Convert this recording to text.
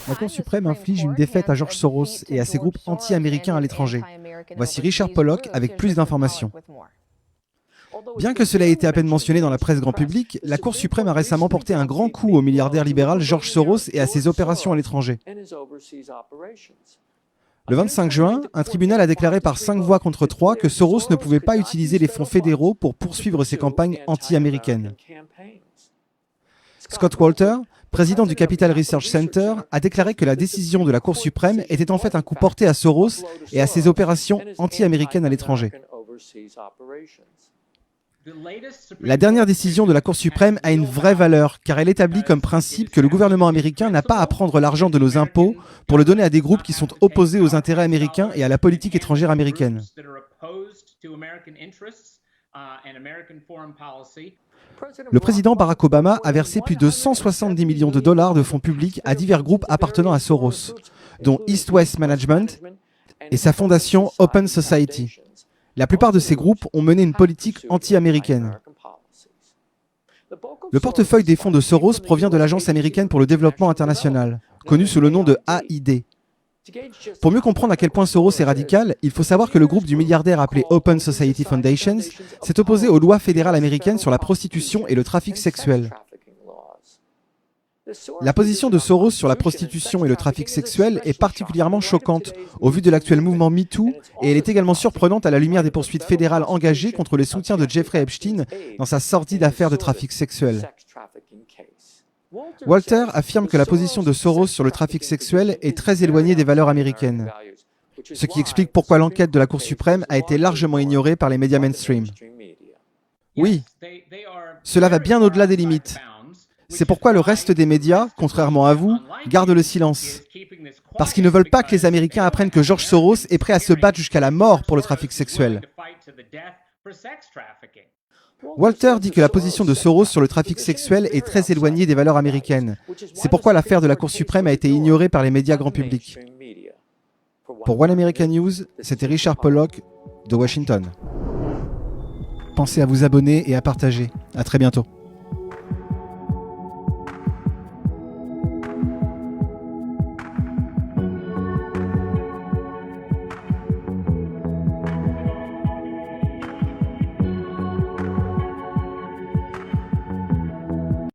La Cour suprême inflige une défaite à George Soros et à ses groupes anti-américains à l'étranger. Voici Richard Pollock avec plus d'informations. Bien que cela ait été à peine mentionné dans la presse grand public, la Cour suprême a récemment porté un grand coup au milliardaire libéral George Soros et à ses opérations à l'étranger. Le 25 juin, un tribunal a déclaré par 5 voix contre 3 que Soros ne pouvait pas utiliser les fonds fédéraux pour poursuivre ses campagnes anti-américaines. Scott Walter, président du Capital Research Center, a déclaré que la décision de la Cour suprême était en fait un coup porté à Soros et à ses opérations anti-américaines à l'étranger. La dernière décision de la Cour suprême a une vraie valeur, car elle établit comme principe que le gouvernement américain n'a pas à prendre l'argent de nos impôts pour le donner à des groupes qui sont opposés aux intérêts américains et à la politique étrangère américaine. Le président Barack Obama a versé plus de 170 millions de dollars de fonds publics à divers groupes appartenant à Soros, dont East West Management et sa fondation Open Society. La plupart de ces groupes ont mené une politique anti-américaine. Le portefeuille des fonds de Soros provient de l'Agence américaine pour le développement international, connue sous le nom de AID. Pour mieux comprendre à quel point Soros est radical, il faut savoir que le groupe du milliardaire appelé Open Society Foundations s'est opposé aux lois fédérales américaines sur la prostitution et le trafic sexuel. La position de Soros sur la prostitution et le trafic sexuel est particulièrement choquante au vu de l'actuel mouvement MeToo et elle est également surprenante à la lumière des poursuites fédérales engagées contre les soutiens de Jeffrey Epstein dans sa sordide affaire de trafic sexuel. Walter affirme que la position de Soros sur le trafic sexuel est très éloignée des valeurs américaines, ce qui explique pourquoi l'enquête de la Cour suprême a été largement ignorée par les médias mainstream. Oui, cela va bien au-delà des limites. C'est pourquoi le reste des médias, contrairement à vous, gardent le silence. Parce qu'ils ne veulent pas que les Américains apprennent que George Soros est prêt à se battre jusqu'à la mort pour le trafic sexuel. Walter dit que la position de Soros sur le trafic sexuel est très éloignée des valeurs américaines. C'est pourquoi l'affaire de la Cour suprême a été ignorée par les médias grand public. Pour One American News, c'était Richard Pollock de Washington. Pensez à vous abonner et à partager. À très bientôt.